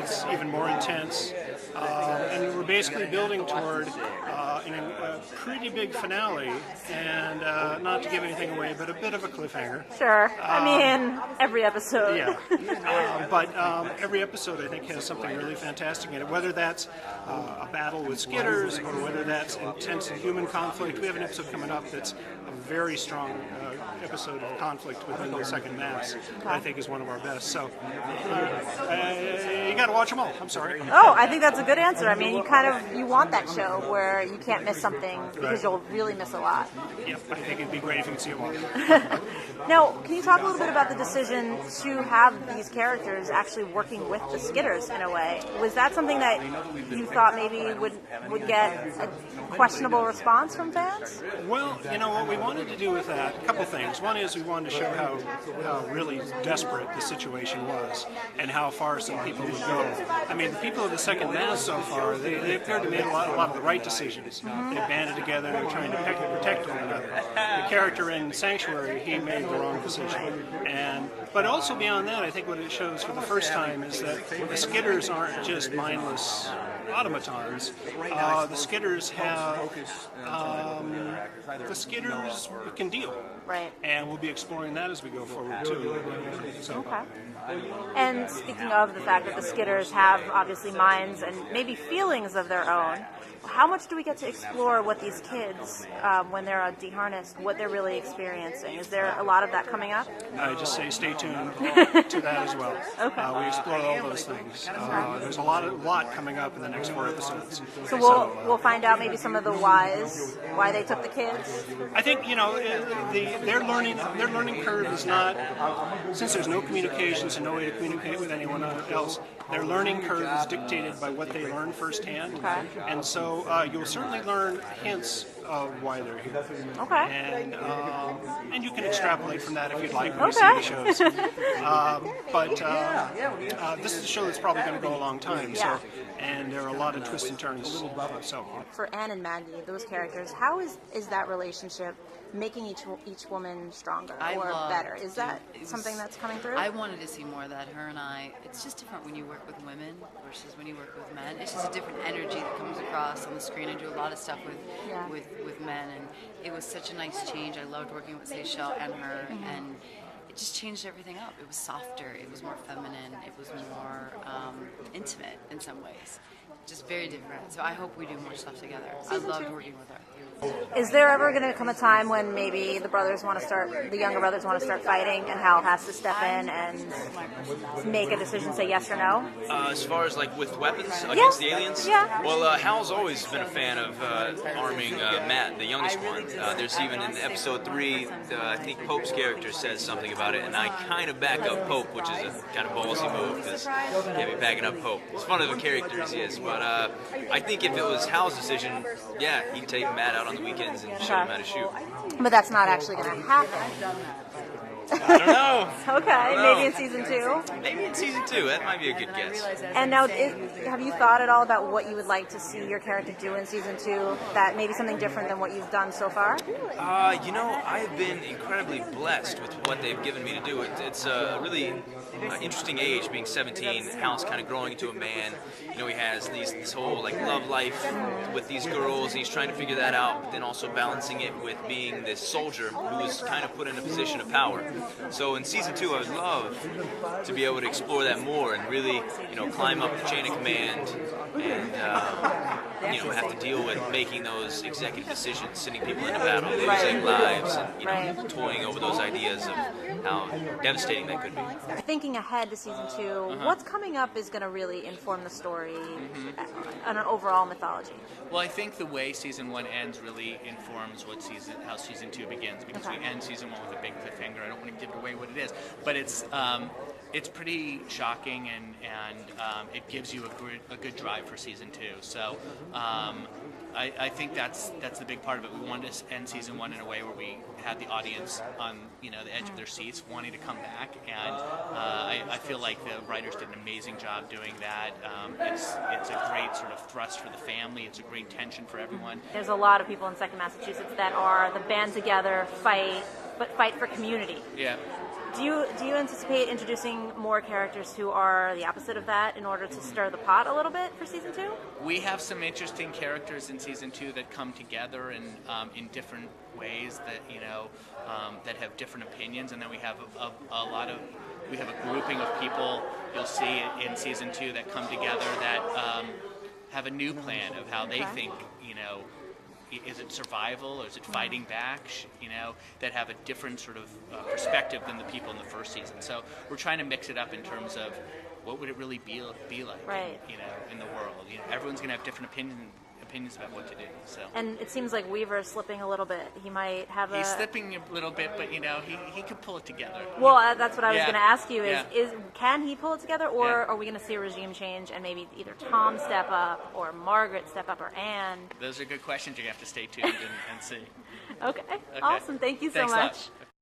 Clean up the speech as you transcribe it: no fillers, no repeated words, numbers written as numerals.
gets even more intense. And we're basically building toward a pretty big finale, and not to give anything away, but a bit of a cliffhanger. Sure. I mean, every episode. Yeah. But every episode, I think, has something really fantastic in it, whether that's a battle with Skitters or whether that's intense human conflict. We have an episode coming up that's a very strong episode of conflict within the second mass that I think is one of our best. So you got to watch them all. I'm sorry. Oh, I think that's a good answer. I mean, you want that show where you can't miss something because you'll really miss a lot. Yep, I think it'd be great if you could see them all. Now, can you talk a little bit about the decision to have these characters actually working with the Skitters in a way? Was that something that you thought maybe would get a questionable response from fans? Well, what we wanted to do with that, a couple things. One is we wanted to show how really desperate the situation was and how far some people would go. I mean, the people of the second mass so far, they appeared to have made a lot of the right decisions. They banded together, they were trying to protect one another. The character in Sanctuary, he made the wrong decision. But also beyond that, I think what it shows for the first time is that the Skitters aren't just mindless automatons. The Skitters can deal. Right. And we'll be exploring that as we go forward too. So. Okay. And speaking of the fact that the Skitters have obviously minds and maybe feelings of their own, how much do we get to explore what these kids, when they're deharnessed, what they're really experiencing? Is there a lot of that coming up? I just say stay tuned to that as well. Okay. We explore all those things. There's a lot coming up in the next 4 episodes. So we'll find out maybe some of the why they took the kids. I think their learning curve is not, since there's no communications and no way to communicate with anyone else. Their learning curve is dictated by what they learn firsthand, and so you'll certainly learn hints of why they're here. Okay. And you can extrapolate from that if you'd like when you see the shows. But this is a show that's probably going to go a long time, and there are a lot of twists and turns. So for Anne and Maggie, those characters, how is that relationship making each woman stronger or better? Is that something that's coming through? I wanted to see more of that. Her and I, it's just different when you work with women versus when you work with men. It's just a different energy that comes across on the screen. I do a lot of stuff with men, and it was such a nice change. I loved working with Seychelle and her, and it just changed everything up. It was softer, it was more feminine, it was more intimate in some ways. Just very different. So I hope we do more stuff together. I loved working with her. Is there ever going to come a time when maybe the younger brothers want to start fighting, and Hal has to step in and make a decision, say yes or no? As far as with weapons against the aliens? Yeah. Well, Hal's always been a fan of arming Matt, the youngest one. There's even in episode 3, I think Pope's character says something about it, and I kind of back up Pope, which is a kind of ballsy move, because you can't be backing up Pope. It's fun of a character as he is, but I think if it was Hal's decision, he'd take Matt out on the weekends and show him how to shoot. But that's not actually going to happen. I don't know. Okay, maybe in season 2? Maybe in season 2. That might be a good guess. And now, have you thought at all about what you would like to see your character do in season 2, that maybe something different than what you've done so far? I've been incredibly blessed with what they've given me to do. It's a really interesting age, being 17. Hal's kind of growing into a man. He has this whole love life with these girls. He's trying to figure that out, but then also balancing it with being this soldier who is kind of put in a position of power. So in season 2, I would love to be able to explore that more and really, climb up the chain of command and, have to deal with making those executive decisions, sending people into battle, losing lives, and, toying over those ideas of how devastating that could be. Thinking ahead to season 2, what's coming up is going to really inform the story on an overall mythology. Well, I think the way season 1 ends really informs how season 2 begins, because we end season 1 with a big cliffhanger. I don't want to give away what it is, but it's pretty shocking, and it gives you a good drive for season 2. So I think that's the big part of it. We wanted to end season 1 in a way where we had the audience on the edge of their seats, wanting to come back, and I feel like the writers did an amazing job doing that. It's a great sort of thrust for the family. It's a great tension for everyone. There's a lot of people in Second Massachusetts that are the band together, fight for community. Yeah. Do you anticipate introducing more characters who are the opposite of that in order to stir the pot a little bit for season 2? We have some interesting characters in season 2 that come together in different ways that that have different opinions, and then we have we have a grouping of people you'll see in season 2 that come together that have a new plan of how they think. Is it survival or is it fighting back? That have a different sort of perspective than the people in the first season. So we're trying to mix it up in terms of what would it really be like, right. in the world. Everyone's going to have different opinions about what to do. So. And it seems like Weaver's slipping a little bit. He might have He's slipping a little bit, but he could pull it together. Well, that's what I was Yeah. going to ask you. Yeah. Can he pull it together, or Yeah. are we going to see a regime change and maybe either Tom step up, or Margaret step up, or Anne? Those are good questions. You have to stay tuned and see. Okay. Awesome. Thank you so Thanks a lot. much.